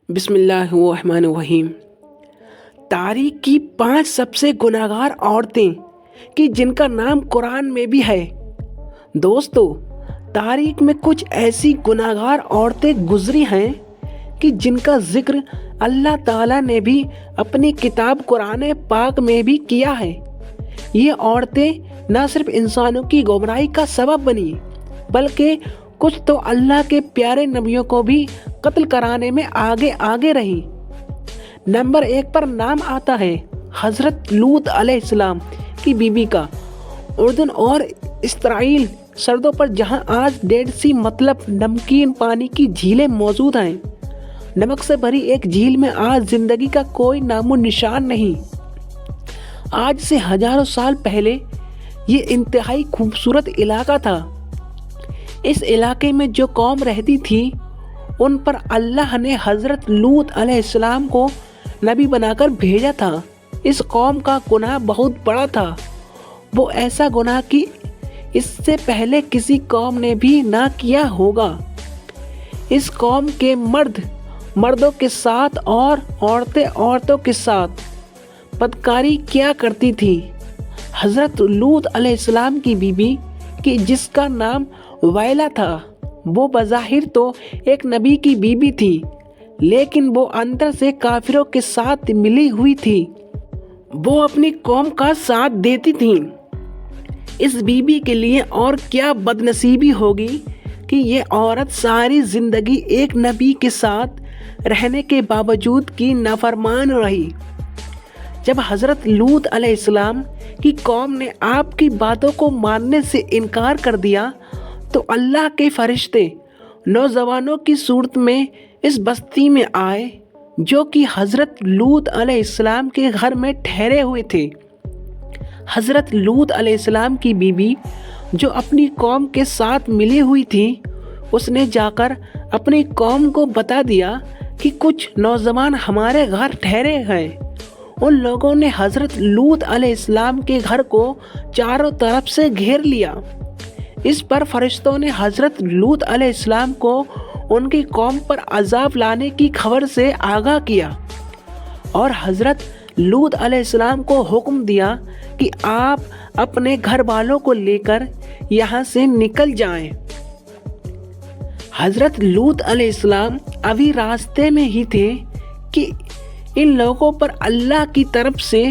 بسم اللہ الرحمن الرحیم۔ تاریخ کی 5 سب سے گناہگار عورتیں کہ جن کا نام قرآن میں بھی ہے۔ دوستو، تاریخ میں کچھ ایسی گناہگار عورتیں گزری ہیں کہ جن کا ذکر اللہ تعالیٰ نے بھی اپنی کتاب قرآن پاک میں بھی کیا ہے۔ یہ عورتیں نہ صرف انسانوں کی گمراہی کا سبب بنی بلکہ کچھ تو اللہ کے پیارے نبیوں کو بھی قتل کرانے میں آگے رہی۔ نمبر 1 پر نام آتا ہے حضرت لوط علیہ السلام کی بیوی کا۔ اردن اور اسرائیل سرحدوں پر جہاں آج ڈیڈ سی مطلب نمکین پانی کی جھیلیں موجود ہیں، نمک سے بھری ایک جھیل میں آج زندگی کا کوئی نام و نشان نہیں۔ آج سے ہزاروں سال پہلے یہ انتہائی خوبصورت علاقہ تھا۔ اس علاقے میں جو قوم رہتی تھی ان پر اللہ نے حضرت لوط علیہ السلام کو نبی بنا کر بھیجا تھا۔ اس قوم کا گناہ بہت بڑا تھا، وہ ایسا گناہ کہ اس سے پہلے کسی قوم نے بھی نہ کیا ہوگا۔ اس قوم کے مرد مردوں کے ساتھ اور عورتیں عورتوں کے ساتھ بدکاری کیا کرتی تھی۔ حضرت لوط علیہ السلام کی بیوی کہ جس کا نام وائلا تھا، وہ بظاہر تو ایک نبی کی بیوی تھی، لیکن وہ اندر سے کافروں کے ساتھ ملی ہوئی تھی۔ وہ اپنی قوم کا ساتھ دیتی تھی۔ اس بیوی کے لیے اور کیا بد نصیبی ہوگی کہ یہ عورت ساری زندگی ایک نبی کے ساتھ رہنے کے باوجود کی نافرمان رہی۔ جب حضرت لوط علیہ السلام کی قوم نے آپ کی باتوں کو ماننے سے انکار کر دیا تو اللہ کے فرشتے نوجوانوں کی صورت میں اس بستی میں آئے جو کہ حضرت لوط علیہ السلام کے گھر میں ٹھہرے ہوئے تھے۔ حضرت لوط علیہ السلام کی بیوی جو اپنی قوم کے ساتھ ملی ہوئی تھی، اس نے جا کر اپنی قوم کو بتا دیا کہ کچھ نوجوان ہمارے گھر ٹھہرے ہیں۔ ان لوگوں نے حضرت لوط علیہ السلام کے گھر کو چاروں طرف سے گھیر لیا۔ اس پر فرشتوں نے حضرت لوط علیہ السلام کو ان کی قوم پر عذاب لانے کی خبر سے آگاہ کیا اور حضرت لوط علیہ السلام کو حکم دیا کہ آپ اپنے گھر والوں کو لے کر یہاں سے نکل جائیں۔ حضرت لوط علیہ السلام ابھی راستے میں ہی تھے کہ ان لوگوں پر اللہ کی طرف سے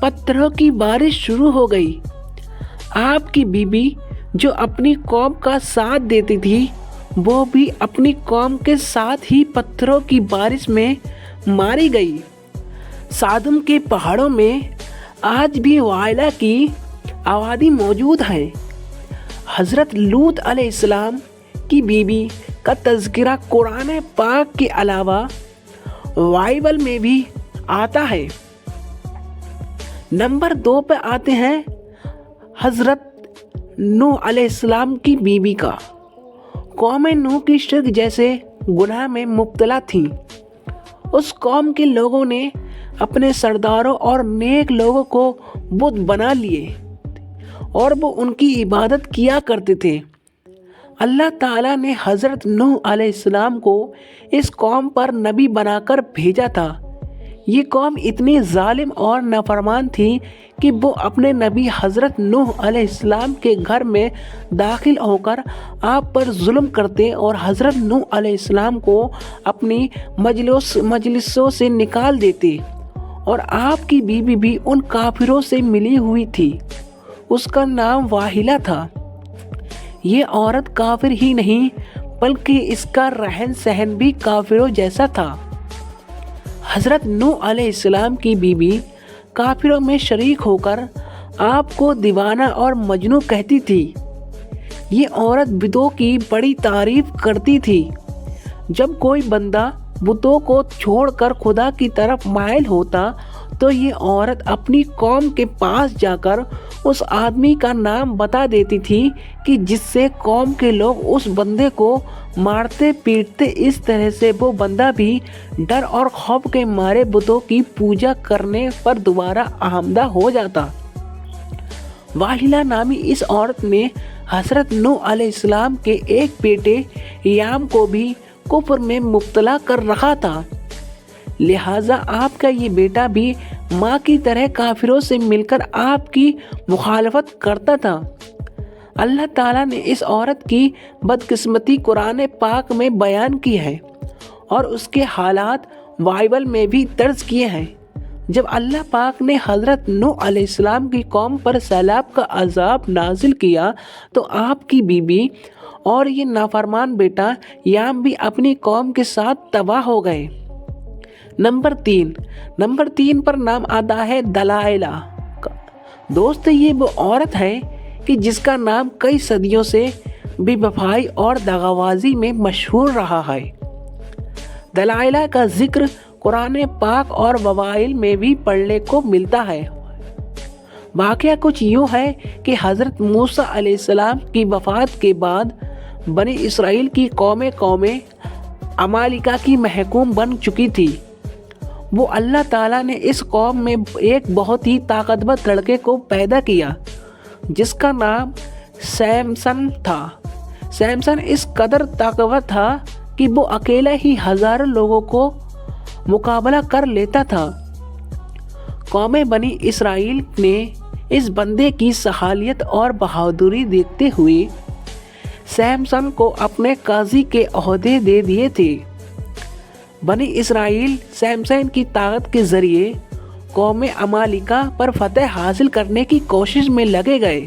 پتھروں کی بارش شروع ہو گئی۔ آپ کی بیوی جو اپنی قوم کا ساتھ دیتی تھی، وہ بھی اپنی قوم کے ساتھ ہی پتھروں کی بارش میں ماری گئی۔ سادم کے پہاڑوں میں آج بھی وائلا کی آبادی موجود ہے۔ حضرت لوط علیہ السلام کی بیوی کا تذکرہ قرآن پاک کے علاوہ بائبل میں بھی آتا ہے۔ نمبر 2 پہ آتے ہیں حضرت نوح علیہ السلام کی بیوی کا۔ قوم نوح کی شرک جیسے گناہ میں مبتلا تھی۔ اس قوم کے لوگوں نے اپنے سرداروں اور نیک لوگوں کو بت بنا لیے اور وہ ان کی عبادت کیا کرتے تھے۔ اللہ تعالیٰ نے حضرت نوح علیہ السلام کو اس قوم پر نبی بنا کر بھیجا تھا۔ یہ قوم اتنی ظالم اور نافرمان تھی کہ وہ اپنے نبی حضرت نوح علیہ السلام کے گھر میں داخل ہو کر آپ پر ظلم کرتے اور حضرت نوح علیہ السلام کو اپنی مجلسوں سے نکال دیتے، اور آپ کی بیوی بھی ان کافروں سے ملی ہوئی تھی۔ اس کا نام واحلہ تھا۔ یہ عورت کافر ہی نہیں بلکہ اس کا رہن سہن بھی کافروں جیسا تھا۔ حضرت نوح علیہ السلام کی بیوی کافروں میں شریک ہو کر آپ کو دیوانہ اور مجنون کہتی تھی۔ یہ عورت بتوں کی بڑی تعریف کرتی تھی۔ جب کوئی بندہ بتوں کو چھوڑ کر خدا کی طرف مائل ہوتا تو یہ عورت اپنی قوم کے پاس جا کر اس آدمی کا نام بتا دیتی تھی کہ جس سے قوم کے لوگ اس بندے کو مارتے پیٹتے، اس طرح سے وہ بندہ بھی ڈر اور خوف کے مارے بتوں کی پوجا کرنے پر دوبارہ آمادہ ہو جاتا۔ واحلہ نامی اس عورت نے حضرت نوح علیہ السلام کے ایک بیٹے یام کو بھی کفر میں مبتلا کر رکھا تھا۔ لہٰذا آپ کا یہ بیٹا بھی ماں کی طرح کافروں سے مل کر آپ کی مخالفت کرتا تھا۔ اللہ تعالیٰ نے اس عورت کی بدقسمتی قرآن پاک میں بیان کی ہے اور اس کے حالات بائبل میں بھی درج کیے ہیں۔ جب اللہ پاک نے حضرت نوح علیہ السلام کی قوم پر سیلاب کا عذاب نازل کیا تو آپ کی بیوی اور یہ نافرمان بیٹا یام بھی اپنی قوم کے ساتھ تباہ ہو گئے۔ نمبر 3 پر نام آتا ہے دلائلہ کا۔ دوست یہ وہ عورت ہے کہ جس کا نام کئی صدیوں سے بے وفائی اور دغابازی میں مشہور رہا ہے۔ دلائلہ کا ذکر قرآن پاک اور وبائل میں بھی پڑھنے کو ملتا ہے۔ واقعہ کچھ یوں ہے کہ حضرت موسیٰ علیہ السلام کی وفات کے بعد بنی اسرائیل کی قوم عمالقہ کی محکوم بن چکی تھی۔ وہ اللہ تعالیٰ نے اس قوم میں ایک بہت ہی طاقتور لڑکے کو پیدا کیا جس کا نام سیمسن تھا۔ سیمسن اس قدر طاقتور تھا کہ وہ اکیلا ہی ہزاروں لوگوں کو مقابلہ کر لیتا تھا۔ قوم بنی اسرائیل نے اس بندے کی صلاحیت اور بہادری دیکھتے ہوئے سیمسن کو اپنے قاضی کے عہدے دے دیے تھے۔ بنی اسرائیل سیمسن کی طاقت کے ذریعے قوم عمالقہ پر فتح حاصل کرنے کی کوشش میں لگے گئے۔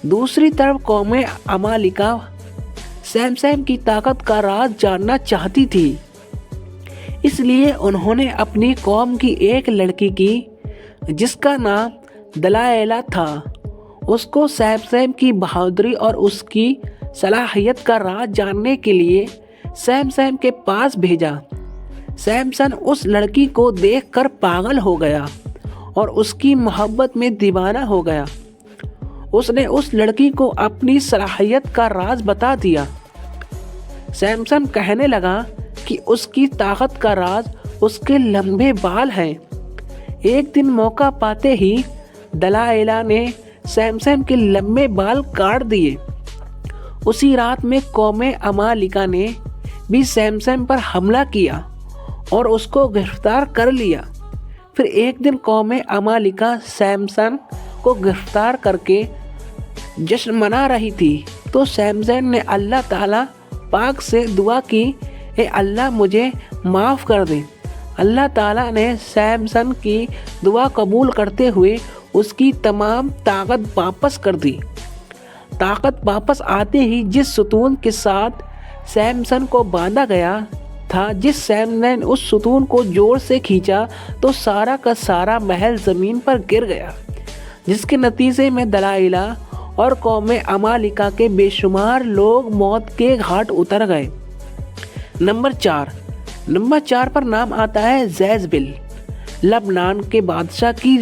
دوسری طرف قوم عمالقہ سیمسن کی طاقت کا راز جاننا چاہتی تھی، اس لیے انہوں نے اپنی قوم کی ایک لڑکی کی جس کا نام دلائلہ تھا، اس کو سیمسن کی بہادری اور اس کی صلاحیت کا راز جاننے کے لیے سیمسن کے پاس بھیجا۔ سیمسن اس لڑکی کو دیکھ کر پاگل ہو گیا اور اس کی محبت میں دیوانہ ہو گیا۔ اس نے اس لڑکی کو اپنی صلاحیت کا راز بتا دیا۔ سیمسن کہنے لگا کہ اس کی طاقت کا راز اس کے لمبے بال ہیں۔ ایک دن موقع پاتے ہی دلائلہ نے سیمسن کے لمبے بال کاٹ دیے۔ اسی رات میں قوم عمالقہ نے بھی سیمسن پر حملہ کیا اور اس کو گرفتار کر لیا۔ پھر ایک دن قوم عمالقہ سیمسن کو گرفتار کر کے جشن منا رہی تھی تو سیمسن نے اللہ تعالیٰ پاک سے دعا کی، اے اللہ مجھے معاف کر دے۔ اللہ تعالیٰ نے سیمسن کی دعا قبول کرتے ہوئے اس کی تمام طاقت واپس کر دی۔ طاقت واپس آتے ہی جس ستون کے ساتھ سیمسن کو باندھا گیا تھا، جس سیمسن نے اس ستون کو زور سے کھینچا تو سارا کا سارا محل زمین پر گر گیا، جس کے نتیجے میں دلائلہ اور قوم عمالقہ کے بے شمار لوگ موت کے گھاٹ اتر گئے۔ نمبر 4 پر نام آتا ہے جیزبل، لبنان کے بادشاہ کی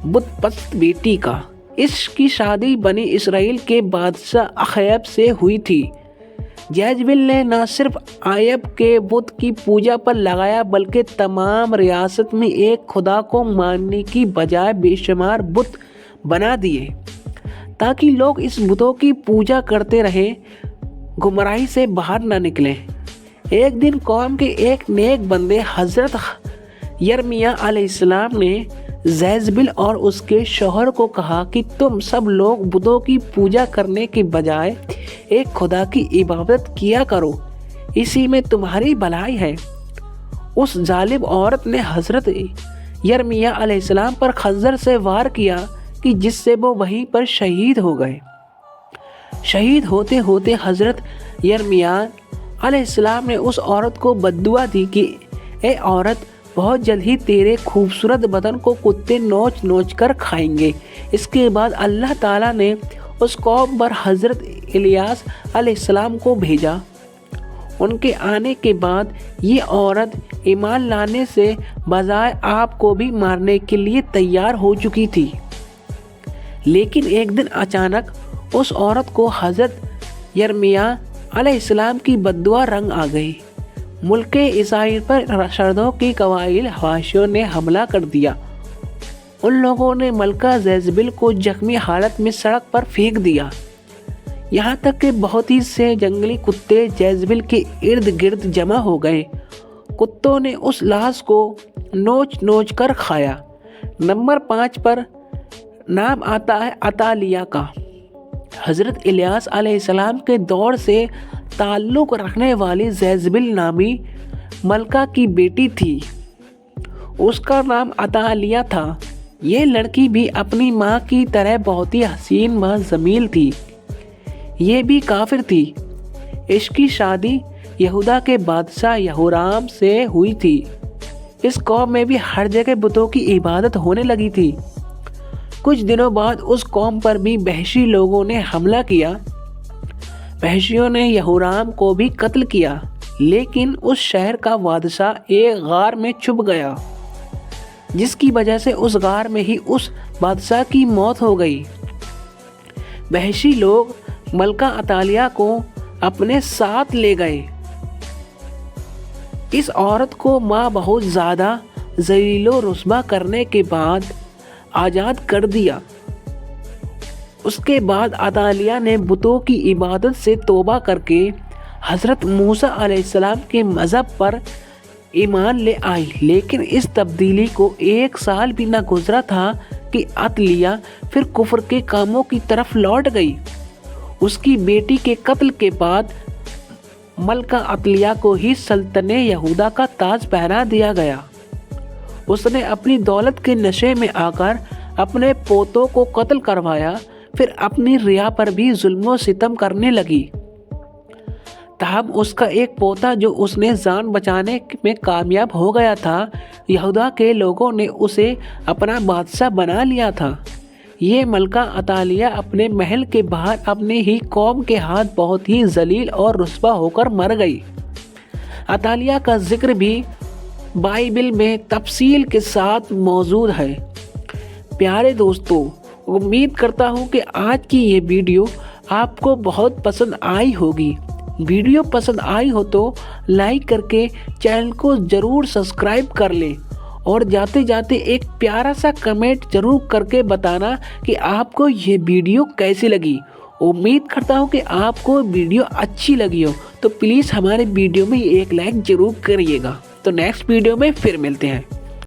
بت پرست بیٹی کا۔ اس کی شادی بنی اسرائیل کے بادشاہ اخیب سے ہوئی تھی۔ جیزبل نے نہ صرف آیب کے بت کی پوجا پر لگایا بلکہ تمام ریاست میں ایک خدا کو ماننے کی بجائے بے شمار بت بنا دیے تاکہ لوگ اس بتوں کی پوجا کرتے رہیں، گمراہی سے باہر نہ نکلیں۔ ایک دن قوم کے ایک نیک بندے حضرت یرمیہ علیہ السلام نے جیزبل اور اس کے شوہر کو کہا کہ تم سب لوگ بتوں کی پوجا کرنے کے بجائے ایک خدا کی عبادت کیا کرو، اسی میں تمہاری بھلائی ہے۔ اس ظالم عورت نے حضرت یرمیہ علیہ السلام پر خنجر سے وار کیا کہ جس سے وہ وہیں پر شہید ہو گئے۔ شہید ہوتے ہوتے حضرت یرمیہ علیہ السلام نے اس عورت کو بددعا دی کہ اے عورت، بہت جلد ہی تیرے خوبصورت بدن کو کتے نوچ نوچ کر کھائیں گے۔ اس کے بعد اللہ تعالیٰ نے اس قوم پر حضرت الیاس علیہ السلام کو بھیجا۔ ان کے آنے کے بعد یہ عورت ایمان لانے سے بجائے آپ کو بھی مارنے کے لیے تیار ہو چکی تھی، لیکن ایک دن اچانک اس عورت کو حضرت یرمیہ علیہ السلام کی بددعا رنگ آ گئی۔ ملک اسرائیل پر رشدوں کی قبائل حواشیوں نے حملہ کر دیا۔ ان لوگوں نے ملکہ جیزبل کو زخمی حالت میں سڑک پر پھینک دیا، یہاں تک کہ بہت ہی سے جنگلی کتے جیزبل کے ارد گرد جمع ہو گئے۔ کتوں نے اس لاش کو نوچ نوچ کر کھایا۔ نمبر 5 پر نام آتا ہے عطالیہ کا۔ حضرت الیاس علیہ السلام کے دور سے تعلق رکھنے والی جیزبیل نامی ملکہ کی بیٹی تھی۔ اس کا نام عطالیہ تھا۔ یہ لڑکی بھی اپنی ماں کی طرح بہت ہی حسین و جمیل تھی۔ یہ بھی کافر تھی۔ اس کی شادی یہودا کے بادشاہ یہورام سے ہوئی تھی۔ اس قوم میں بھی ہر جگہ بتوں کی عبادت ہونے لگی تھی۔ کچھ دنوں بعد اس قوم پر بھی وحشی لوگوں نے حملہ کیا۔ وحشیوں نے یہورام کو بھی قتل کیا، لیکن اس شہر کا بادشاہ ایک غار میں چھپ گیا، جس کی وجہ سے اس غار میں ہی اس بادشاہ کی موت ہو گئی۔ وحشی لوگ ملکہ عطالیہ کو اپنے ساتھ لے گئے۔ اس عورت کو ماں بہت زیادہ ذلیل و رسوا کرنے کے بعد آزاد کر دیا۔ اس کے بعد عطالیہ نے بتوں کی عبادت سے توبہ کر کے حضرت موسیٰ علیہ السلام کے مذہب پر ایمان لے آئی، لیکن اس تبدیلی کو 1 سال بھی نہ گزرا تھا کہ عطالیہ پھر کفر کے کاموں کی طرف لوٹ گئی۔ اس کی بیٹی کے قتل کے بعد ملکہ عطالیہ کو ہی سلطنت یہودا کا تاج پہنا دیا گیا۔ اس نے اپنی دولت کے نشے میں آ کر اپنے پوتوں کو قتل کروایا، پھر اپنی رعایا پر بھی ظلم و ستم کرنے لگی۔ تاہم اس کا ایک پوتا جو اس نے جان بچانے میں کامیاب ہو گیا تھا، یہودا کے لوگوں نے اسے اپنا بادشاہ بنا لیا تھا۔ یہ ملکہ عطالیہ اپنے محل کے باہر اپنے ہی قوم کے ہاتھ بہت ہی ذلیل اور رسوا ہو کر مر گئی۔ عطالیہ کا ذکر بھی بائبل میں تفصیل کے ساتھ موجود ہے۔ پیارے دوستو، امید کرتا ہوں کہ آج کی یہ ویڈیو آپ کو بہت پسند آئی ہوگی۔ ویڈیو پسند آئی ہو تو لائک کر کے چینل کو ضرور سبسکرائب کر لیں، اور جاتے جاتے ایک پیارا سا کمنٹ ضرور کر کے بتانا کہ آپ کو یہ ویڈیو کیسی لگی۔ امید کرتا ہوں کہ آپ کو ویڈیو اچھی لگی ہو، تو پلیز ہمارے ویڈیو میں ایک لائک ضرور کریے گا۔ تو نیکسٹ ویڈیو میں پھر ملتے ہیں۔